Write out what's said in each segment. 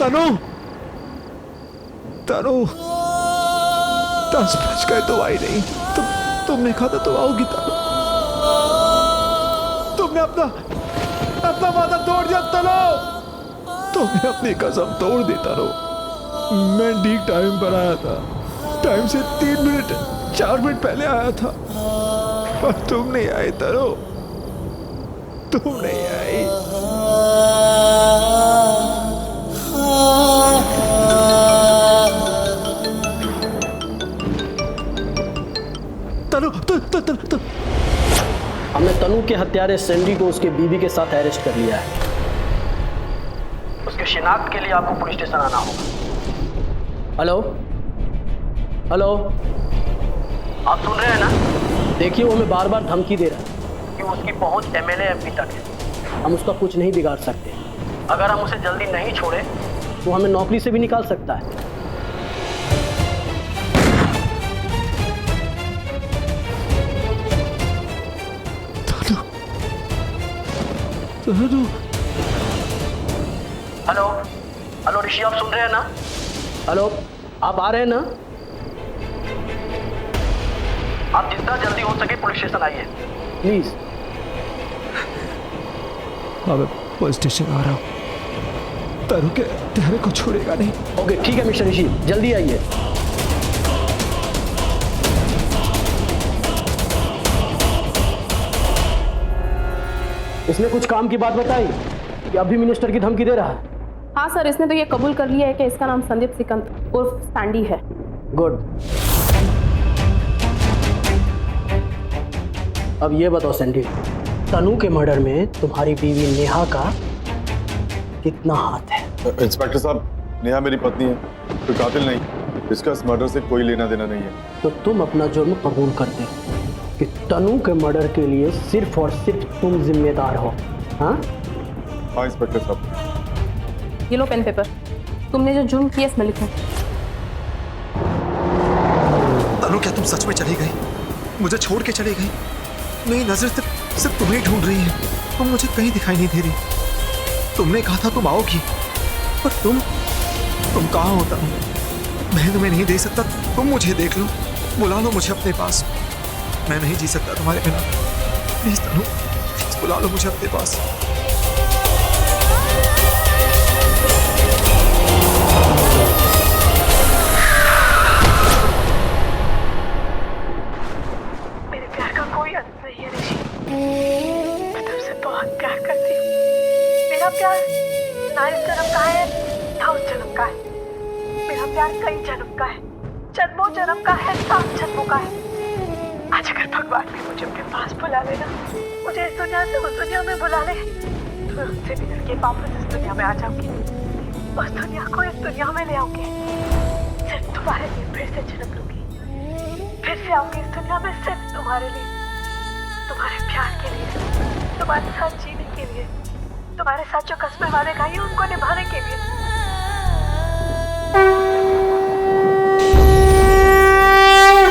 तनु, तनु, 10 बज गए तो आई नहीं। तुमने कहा था तुम आओगी तनु। तुमने अपना वादा तोड़ दिया तनु। तुमने अपनी कसम तोड़ दी तनु। मैं ठीक टाइम पर आया था, टाइम से 3 मिनट 4 मिनट पहले आया था, पर तुम नहीं आई तनु, तुम नहीं आई। तनु, हमने तनु के हत्यारे सैंडी को उसके बीवी के साथ अरेस्ट कर लिया है। उसके शिनाख्त के लिए आपको पुलिस स्टेशन आना होगा। हेलो हेलो, आप सुन रहे हैं ना? देखिए वो हमें बार बार धमकी दे रहा है कि उसकी पहुंच MLA MP तक है। हम उसका कुछ नहीं बिगाड़ सकते। अगर हम उसे जल्दी नहीं छोड़े तो हमें नौकरी से भी निकाल सकता है। हेलो हेलो ऋषि, आप सुन रहे हैं ना? हेलो, आप आ रहे हैं ना? आप जितना जल्दी हो सके पुलिस स्टेशन आइए प्लीज। मैं पुलिस स्टेशन आ रहा हूँ। तनु के तेरे को छोड़ेगा नहीं। ओके ठीक है मिस्टर ऋषि, जल्दी आइए। इसने कुछ काम की बात बताई कि अभी मिनिस्टर की धमकी दे रहा है? हाँ सर, इसने तो ये कबूल कर लिया है कि इसका नाम संदीप सिकंद उर्फ सैंडी है। गुड। अब ये बताओ सैंडी, तनु के मर्डर में तुम्हारी बीवी नेहा का कितना हाथ है? इंस्पेक्टर साहब, नेहा मेरी पत्नी है, कोई कातिल नहीं। इसका इस मर्डर से कोई लेना देना नहीं है। तो तुम अपना जुर्म कबूल करते कि तनु के मर्डर के लिए सिर्फ और सिर्फ तुम जिम्मेदार हो? हाँ इंस्पेक्टर साहब। ये लो पेन पेपर, तुमने जो जुर्म किया इसमें लिखो। तनु, क्या तुम सच में चली गई? मुझे छोड़ के चली गई? मेरी नजर सिर्फ तुम्हें ढूंढ रही है, तुम मुझे कहीं दिखाई नहीं दे रही। तुमने कहा था तुम आओगी, पर तुम कहाँ हो तनु? मैं तुम्हें नहीं दे सकता, तुम मुझे देख लो, बुला लो मुझे अपने पास। मैं नहीं जी सकता तुम्हारे बिना। प्लीज तनु, प्लीज बुला लो मुझे अपने पास। मेरे प्यार का कोई अंत नहीं है ऋषि। मैं तुमसे बहुत प्यार करती हूँ। मेरा प्यार ना इस जन्म का है ना उस जन्म का है। मेरा प्यार कई जन्म का है, जन्मों जन्म का है, 7 जन्मों का है। आज अगर भगवान भी मुझे अपने पास बुला लेना, मुझे इस दुनिया से उस दुनिया में बुला ले, तो मैं उनसे बिछड़ के वापस इस दुनिया में आ जाऊंगी। उस दुनिया को इस दुनिया में ले आऊंगी, सिर्फ तुम्हारे लिए फिर से जन्म लूंगी। फिर से आऊंगी इस दुनिया में सिर्फ तुम्हारे लिए, तुम्हारे प्यार के लिए, तुम्हारे साथ जीने के लिए, तुम्हारे साथ जो कस्में वादे खाई हैं उनको निभाने के लिए।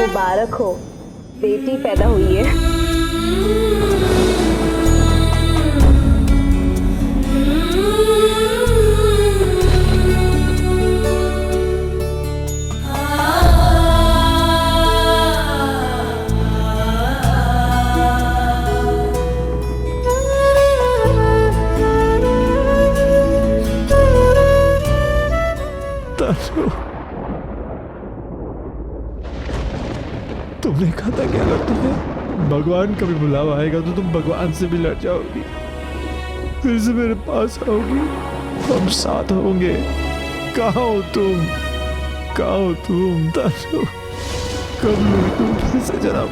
मुबारक हो, बेटी पैदा हुई है। तनु, तुमने कहा था कि अगर तुम्हें भगवान का भी बुलावा आएगा तो तुम भगवान से भी लड़ जाओगी, फिर से मेरे पास आओगी, हम साथ होंगे। कहाँ हो तुम? कहाँ हो तुम तनु? कब लोगी तुम फिर से जन्म?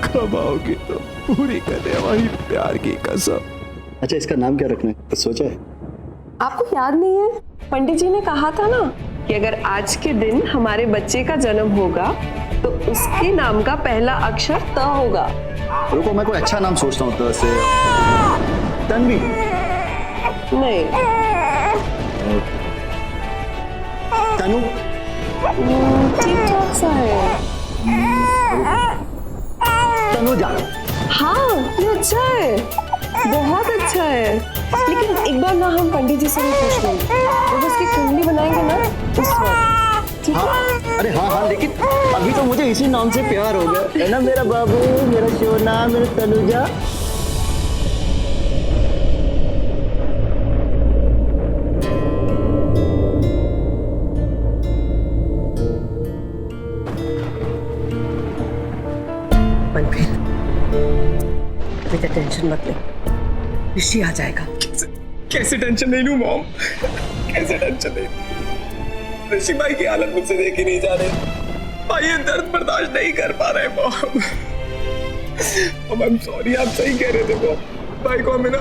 कब आओगी तुम पूरी करने हमारी प्यार की कसम? अच्छा, इसका नाम क्या रखना है, कुछ सोचा है? आपको याद नहीं है, पंडित जी ने कहा था ना कि अगर आज के दिन हमारे बच्चे का जन्म होगा तो उसके नाम का पहला अक्षर त होगा। रुको, मैं कोई अच्छा नाम सोचता हूँ। तो से तन्वी नहीं, तनु ठीक ठाक सा है। तनुजा। हाँ, ये अच्छा है, बहुत अच्छा है। लेकिन एक बार ना हम पंडित जी से भी पूछ लेंगे, जब उसकी कुंडली बनाएंगे ना उस वक्त, ठीक है? अरे हाँ हाँ, लेकिन अभी तो मुझे इसी नाम से प्यार हो गया है ना, मेरा बाबू, मेरा सोना, मेरा तनुजा। मनप्रीत, बेटा टेंशन मत ले, ऋषि आ जाएगा। कैसे टेंशन नहीं लूं मॉम, कैसे टेंशन नहीं लूं? ऋषि भाई की हालत मुझसे देखी नहीं जा रही, भाई ये दर्द बर्दाश्त नहीं कर पा रहे मॉम। आई एम सॉरी, आप सही कह रहे थे मॉम, भाई को हमें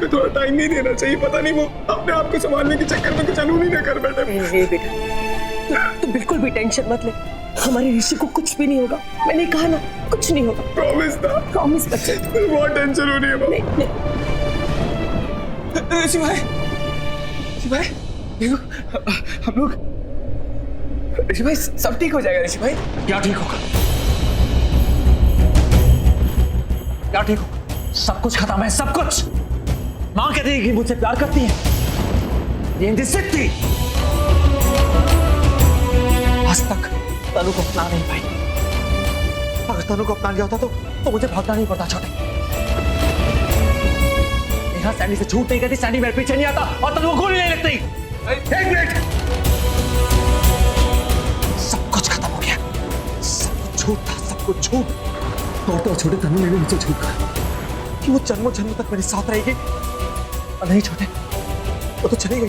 थोड़ा टाइम नहीं देना चाहिए। पता नहीं वो अपने आप को संभालने के चक्कर में कुछ अनूनी ना कर बैठे। बेटा तू बिल्कुल भी टेंशन मत ले, हमारे ऋषि को कुछ भी नहीं होगा, मैंने कहा ना कुछ नहीं होगा। प्रॉमिस ना? प्रॉमिस बच्चे। बहुत टेंशन हो रही है मॉम। नहीं ऋषि भाई, देखो हम लोग, ऋषि भाई सब ठीक हो जाएगा। ऋषि भाई क्या ठीक होगा? क्या ठीक होगा? सब कुछ खत्म है, सब कुछ। माँ कहती है कि मुझसे प्यार करती है, ये इंडिसिट थी। आज तक तनु को अपना नहीं पाई। अगर तनु को अपना लिया होता तो मुझे भागना नहीं पड़ता। छोटे यहाँ सैंडी से छूट नहीं करती, सैंडी मेरे पीछे नहीं आता और तनु को गोली नहीं लगती। एक मिनट, सब कुछ खत्म हो गया, सब कुछ झूठ था, सब कुछ झूठ। तो छोटे तनु ने मुझे झूठ कहा कि वो जन्मों जन्म तक मेरे साथ रहेगी, और नहीं छोटे, वो तो चली गई।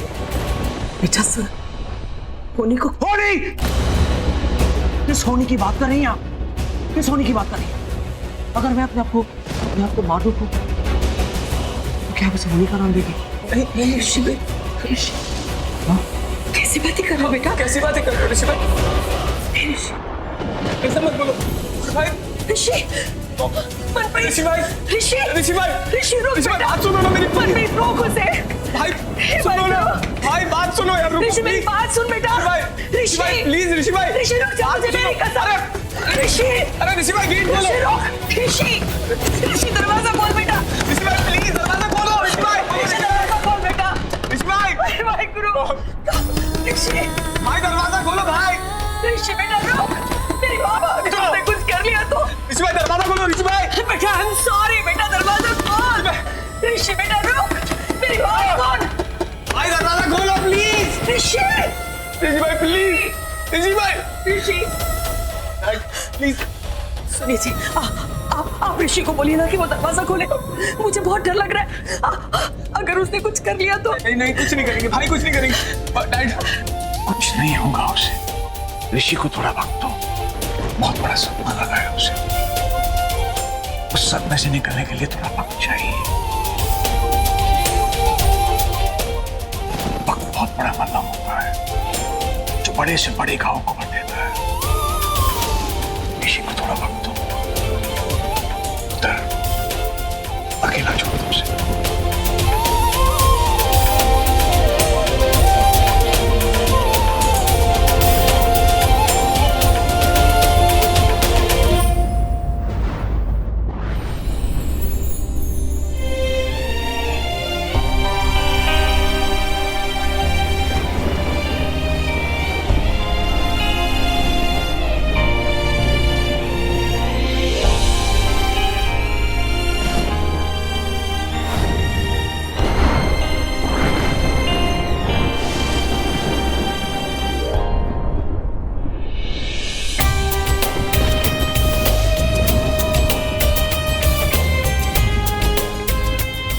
बेटा सुन, होनी को होनी, किस होनी की बात कर रही हैं आप? किस होनी की बात कर रही हैं? अगर मैं अपने आप को मार दूं तो क्या आप उसे होनी का नाम देगी? नहीं ऋषि भाई, कैसी बातें कर रहे हो बेटा? कैसी बातें कर रहे हो ऋषि भाई? ऐसा मत बोलो भाई। ऋषि, ऋषि भाई, ऋषि भाई, ऋषि रुक ऋषि भाई, बेटा। बात सुनो ना मेरी। मनप्रीत रोक उसे। भाई सुनो ना, भाई बात सुनो यार, रुको ऋषि मेरी please। बात सुन बेटा। ऋषि भाई प्लीज, ऋषि भाई, ऋषि रुक जा, मुझे मेरी कसम। ऋषि, अरे ऋषि भाई गेट खोलो। ऋषि रुक, ऋषि दरवाजा खोल बेटा। ऋषि भाई प्लीज दरवाजा खोलो। ऋषि भाई, ऋषि दरवाजा खोल बेटा। ऋषि भाई, भाई गुरु, ऋषि, भाई दरवाजा खोलो भाई। ऋषि बेटा रुक, मेरी माँ ने कुछ कर लिया तो। ऋषि भाई दरवाजा खोलो। ऋषि भाई, बेटा आई एम सॉरी बेटा, दरवाजा खोल। ऋषि बेटा रुक, मेरी माँ कौन? भाई दरवाजा खोलो प्लीज। ऋषि, ऋषि भाई प्लीज, ऋषि भाई, ऋषि प्लीज। सुनिए जी, आप ऋषि को बोलिए ना कि वो दरवाजा खोले, मुझे बहुत डर लग रहा है। अगर उसने कुछ कर लिया तो। नहीं कुछ नहीं करेंगे भाई, कुछ नहीं करेंगे डैड। कुछ नहीं होगा उसे, ऋषि को थोड़ा वक्त दो, बहुत बड़ा सपना लगा है उसे, उस सपने से निकलने के लिए थोड़ा वक्त चाहिए। वक्त बहुत बड़ा मरना होता है जो बड़े से बड़े घाव को कर देता है। ऋषि को थोड़ा वक्त दो, उधर अकेला छोड़ दो उसे।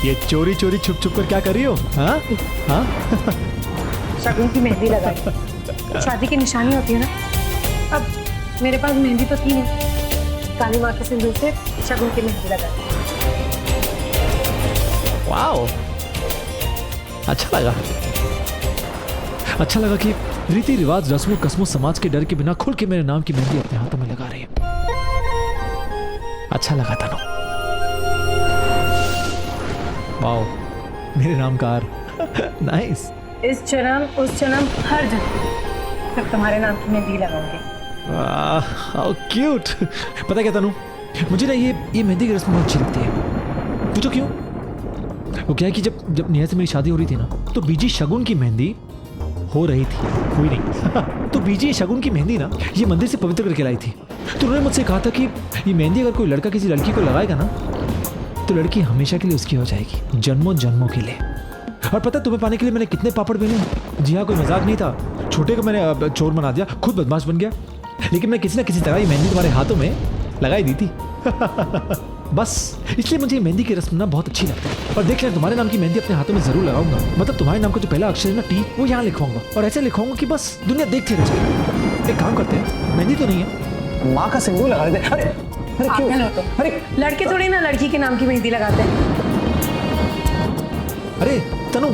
ये चोरी चोरी छुप छुप कर क्या कर रही हो? हाँ हाँ, शगुन की मेहंदी लगाई, शादी की निशानी होती है ना। अब मेरे पास मेहंदी तो थी नहीं, काली माँ के सिंदूर से शगुन की मेहंदी लगाई। वाओ, अच्छा लगा कि रीति रिवाज, रस्मों कस्मों, समाज के डर के बिना खुल के मेरे नाम की मेहंदी अपने हाथों में लगा रही है। अच्छा लगा तनु। वाओ, मेरे नाम का हार। नाइस। इस जन्म उस जन्म हर जन्म सिर्फ तुम्हारे नाम की मेहंदी लगाऊंगी। How cute. पता क्या तनु, मुझे ना ये मेहंदी की रस्म बहुत अच्छी लगती है। पूछो क्यों? वो क्या है कि जब नेहा से मेरी शादी हो रही थी ना, तो बीजी शगुन की मेहंदी हो रही थी, हुई नहीं। तो बीजी शगुन की मेहंदी ना ये मंदिर से पवित्र करके लाई थी। तो उन्होंने मुझसे कहा था कि ये मेहंदी अगर कोई लड़का किसी लड़की को लगाएगा ना, तो लड़की हमेशा के लिए उसकी हो जाएगी, जन्मों जन्मों के लिए। और पता है तुम्हें पाने के लिए मैंने कितने पापड़ बेले? जी हाँ, कोई मजाक नहीं था। छोटे को मैंने चोर बना दिया, खुद बदमाश बन गया, लेकिन मैं किसी ना किसी तरह ये मेहंदी तुम्हारे हाथों में लगाई दी थी। बस इसलिए मुझे ये मेहंदी की रस्म ना बहुत अच्छी लगती है। और देख लें, तुम्हारे नाम की मेहंदी अपने हाथों में जरूर लगाऊंगा। मतलब तुम्हारे नाम का जो पहला अक्षर है ना, टी, वो यहाँ लिखवाऊंगा, और ऐसे लिखवाऊंगा कि बस दुनिया देखती रह जाए। एक काम करते हैं, मेहंदी तो नहीं है, माँ का सिंदूर लगा देते। अरे अरे क्यों? पागल हो तुम। अरे लड़के थोड़ी ना लड़की के नाम की मेहंदी लगाते हैं। अरे तनु,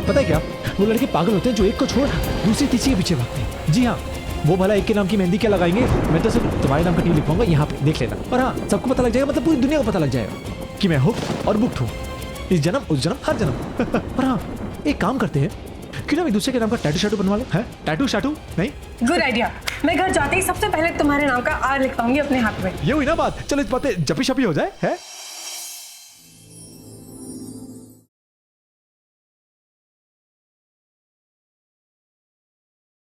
पता है क्या, वो लड़के पागल होते हैं जो एक को छोड़ दूसरी तीसरी के पीछे भागते हैं। जी हाँ, वो भला एक के नाम की मेहंदी क्या लगाएंगे, मैं तो सिर्फ तुम्हारे नाम का टी लिखवाऊंगा यहाँ पे, देख लेना। और हाँ, सबको पता लग जाएगा, मतलब पूरी दुनिया को पता लग जाएगा कि मैं हुक और बुक्ड हूँ, इस जन्म उस जन्म हर जन्म। और हाँ, एक काम करते हैं, क्यों ना एक दूसरे के नाम का टैटू शाटू बनवा ले? हैं? टैटू शाटू नहीं? Good idea. मैं घर जाते ही सबसे पहले तुम्हारे नाम का आर लिखवाऊंगी अपने हाथ में। ये हुई ना बात। चलो इस बात पे जपी शपी हो जाए, है?